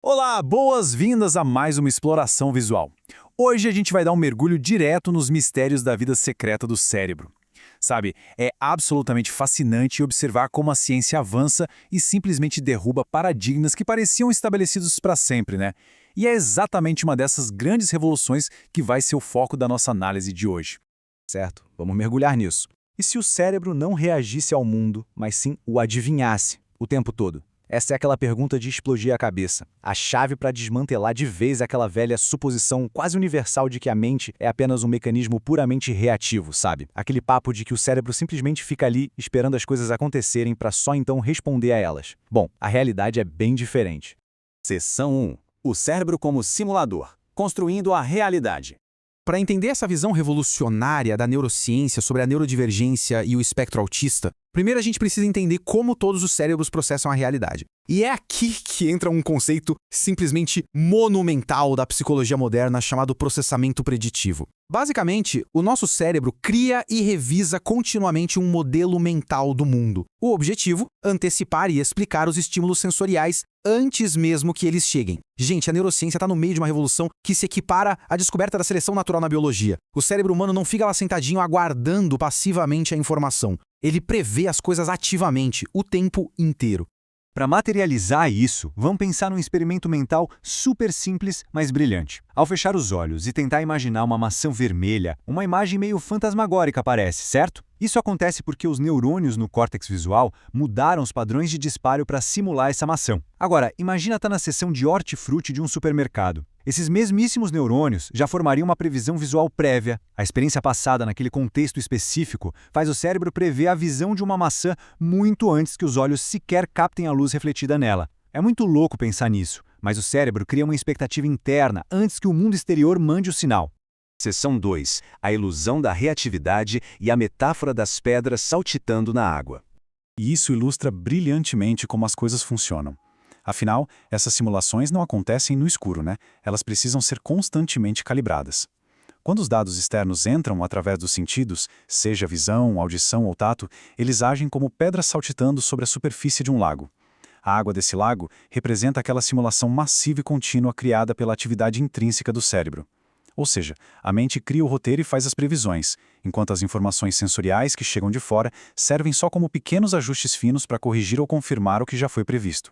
Olá, boas-vindas a mais uma exploração visual. Hoje a gente vai dar um mergulho direto nos mistérios da vida secreta do cérebro. Sabe, é absolutamente fascinante observar como a ciência avança e simplesmente derruba paradigmas que pareciam estabelecidos para sempre, né? E é exatamente uma dessas grandes revoluções que vai ser o foco da nossa análise de hoje. Certo, vamos mergulhar nisso. E se o cérebro não reagisse ao mundo, mas sim o adivinhasse o tempo todo? Essa é aquela pergunta de explodir a cabeça. A chave para desmantelar de vez aquela velha suposição quase universal de que a mente é apenas um mecanismo puramente reativo, sabe? Aquele papo de que o cérebro simplesmente fica ali esperando as coisas acontecerem para só então responder a elas. Bom, a realidade é bem diferente. Seção 1. O cérebro como simulador, construindo a realidade. Para entender essa visão revolucionária da neurociência sobre a neurodivergência e o espectro autista, primeiro a gente precisa entender como todos os cérebros processam a realidade. E é aqui que entra um conceito simplesmente monumental da psicologia moderna chamado processamento preditivo. Basicamente, o nosso cérebro cria e revisa continuamente um modelo mental do mundo. O objetivo? Antecipar e explicar os estímulos sensoriais antes mesmo que eles cheguem. Gente, a neurociência está no meio de uma revolução que se equipara à descoberta da seleção natural na biologia. O cérebro humano não fica lá sentadinho aguardando passivamente a informação. Ele prevê as coisas ativamente, o tempo inteiro. Para materializar isso, vamos pensar num experimento mental super simples, mas brilhante. Ao fechar os olhos e tentar imaginar uma maçã vermelha, uma imagem meio fantasmagórica parece, certo? Isso acontece porque os neurônios no córtex visual mudaram os padrões de disparo para simular essa maçã. Agora, imagina estar na seção de hortifruti de um supermercado. Esses mesmíssimos neurônios já formariam uma previsão visual prévia. A experiência passada naquele contexto específico faz o cérebro prever a visão de uma maçã muito antes que os olhos sequer captem a luz refletida nela. É muito louco pensar nisso, mas o cérebro cria uma expectativa interna antes que o mundo exterior mande o sinal. Seção 2. A ilusão da reatividade e a metáfora das pedras saltitando na água. E isso ilustra brilhantemente como as coisas funcionam. Afinal, essas simulações não acontecem no escuro, né? Elas precisam ser constantemente calibradas. Quando os dados externos entram através dos sentidos, seja visão, audição ou tato, eles agem como pedras saltitando sobre a superfície de um lago. A água desse lago representa aquela simulação massiva e contínua criada pela atividade intrínseca do cérebro. Ou seja, a mente cria o roteiro e faz as previsões, enquanto as informações sensoriais que chegam de fora servem só como pequenos ajustes finos para corrigir ou confirmar o que já foi previsto.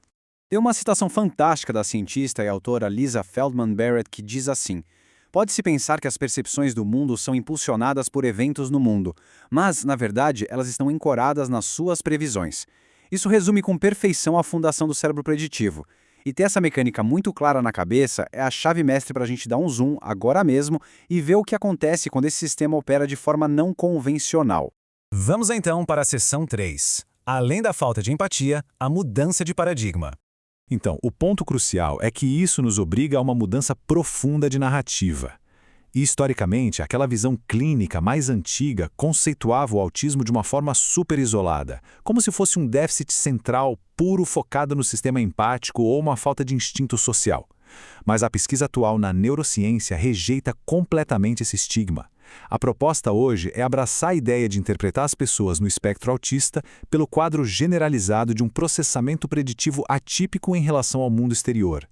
Tem uma citação fantástica da cientista e autora Lisa Feldman Barrett que diz assim: pode-se pensar que as percepções do mundo são impulsionadas por eventos no mundo, mas, na verdade, elas estão ancoradas nas suas previsões. Isso resume com perfeição a fundação do cérebro preditivo. E ter essa mecânica muito clara na cabeça é a chave mestre para a gente dar um zoom agora mesmo e ver o que acontece quando esse sistema opera de forma não convencional. Vamos então para a seção 3. Além da falta de empatia, a mudança de paradigma. Então, o ponto crucial é que isso nos obriga a uma mudança profunda de narrativa. E, historicamente, aquela visão clínica mais antiga conceituava o autismo de uma forma super isolada, como se fosse um déficit central puro focado no sistema empático ou uma falta de instinto social. Mas a pesquisa atual na neurociência rejeita completamente esse estigma. A proposta hoje é abraçar a ideia de interpretar as pessoas no espectro autista pelo quadro generalizado de um processamento preditivo atípico em relação ao mundo exterior.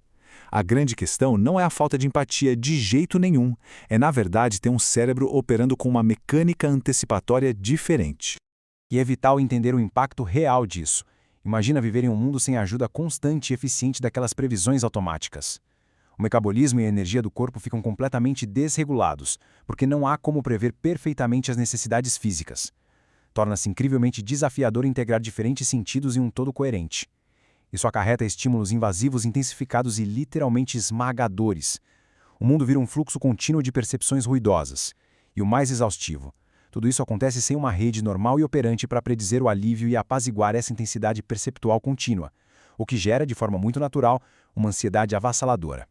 A grande questão não é a falta de empatia de jeito nenhum, é na verdade ter um cérebro operando com uma mecânica antecipatória diferente. E é vital entender o impacto real disso. Imagina viver em um mundo sem a ajuda constante e eficiente daquelas previsões automáticas. O metabolismo e a energia do corpo ficam completamente desregulados, porque não há como prever perfeitamente as necessidades físicas. Torna-se incrivelmente desafiador integrar diferentes sentidos em um todo coerente. Isso acarreta estímulos invasivos intensificados e literalmente esmagadores. O mundo vira um fluxo contínuo de percepções ruidosas. E o mais exaustivo, tudo isso acontece sem uma rede normal e operante para predizer o alívio e apaziguar essa intensidade perceptual contínua, o que gera, de forma muito natural, uma ansiedade avassaladora.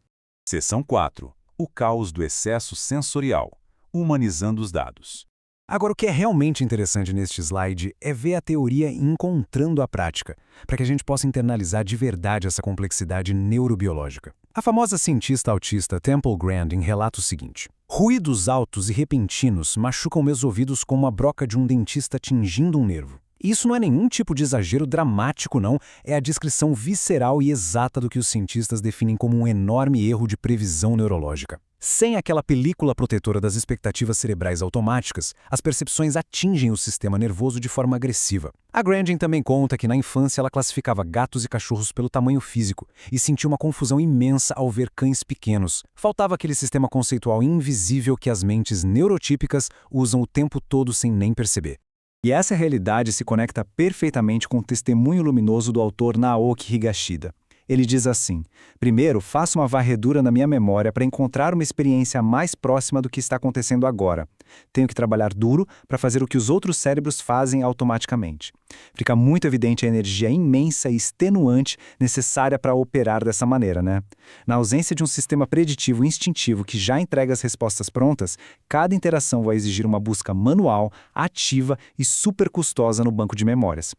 Seção 4. O caos do excesso sensorial, humanizando os dados. Agora, o que é realmente interessante neste slide é ver a teoria encontrando a prática, para que a gente possa internalizar de verdade essa complexidade neurobiológica. A famosa cientista autista Temple Grandin relata o seguinte: ruídos altos e repentinos machucam meus ouvidos como a broca de um dentista tingindo um nervo. E isso não é nenhum tipo de exagero dramático, não. É a descrição visceral e exata do que os cientistas definem como um enorme erro de previsão neurológica. Sem aquela película protetora das expectativas cerebrais automáticas, as percepções atingem o sistema nervoso de forma agressiva. A Grandin também conta que na infância ela classificava gatos e cachorros pelo tamanho físico e sentia uma confusão imensa ao ver cães pequenos. Faltava aquele sistema conceitual invisível que as mentes neurotípicas usam o tempo todo sem nem perceber. E essa realidade se conecta perfeitamente com o testemunho luminoso do autor Naoki Higashida. Ele diz assim: primeiro, faço uma varredura na minha memória para encontrar uma experiência mais próxima do que está acontecendo agora. Tenho que trabalhar duro para fazer o que os outros cérebros fazem automaticamente. Fica muito evidente a energia imensa e extenuante necessária para operar dessa maneira, né? Na ausência de um sistema preditivo instintivo que já entrega as respostas prontas, cada interação vai exigir uma busca manual, ativa e super custosa no banco de memórias.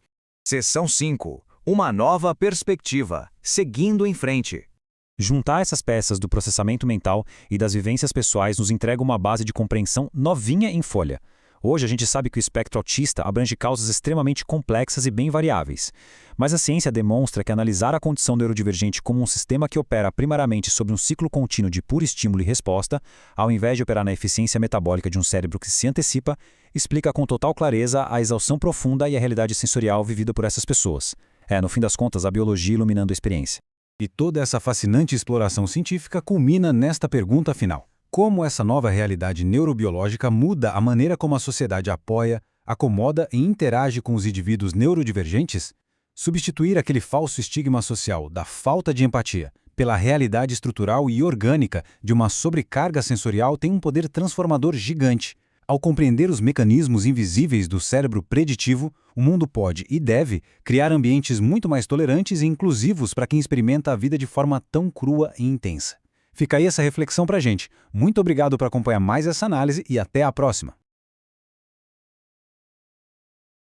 Seção 5. Uma nova perspectiva, seguindo em frente. Juntar essas peças do processamento mental e das vivências pessoais nos entrega uma base de compreensão novinha em folha. Hoje a gente sabe que o espectro autista abrange causas extremamente complexas e bem variáveis. Mas a ciência demonstra que analisar a condição neurodivergente como um sistema que opera primariamente sobre um ciclo contínuo de puro estímulo e resposta, ao invés de operar na eficiência metabólica de um cérebro que se antecipa, explica com total clareza a exaustão profunda e a realidade sensorial vivida por essas pessoas. No fim das contas, a biologia iluminando a experiência. E toda essa fascinante exploração científica culmina nesta pergunta final. Como essa nova realidade neurobiológica muda a maneira como a sociedade apoia, acomoda e interage com os indivíduos neurodivergentes? Substituir aquele falso estigma social da falta de empatia pela realidade estrutural e orgânica de uma sobrecarga sensorial tem um poder transformador gigante. Ao compreender os mecanismos invisíveis do cérebro preditivo, o mundo pode e deve criar ambientes muito mais tolerantes e inclusivos para quem experimenta a vida de forma tão crua e intensa. Fica aí essa reflexão pra gente. Muito obrigado por acompanhar mais essa análise e até a próxima.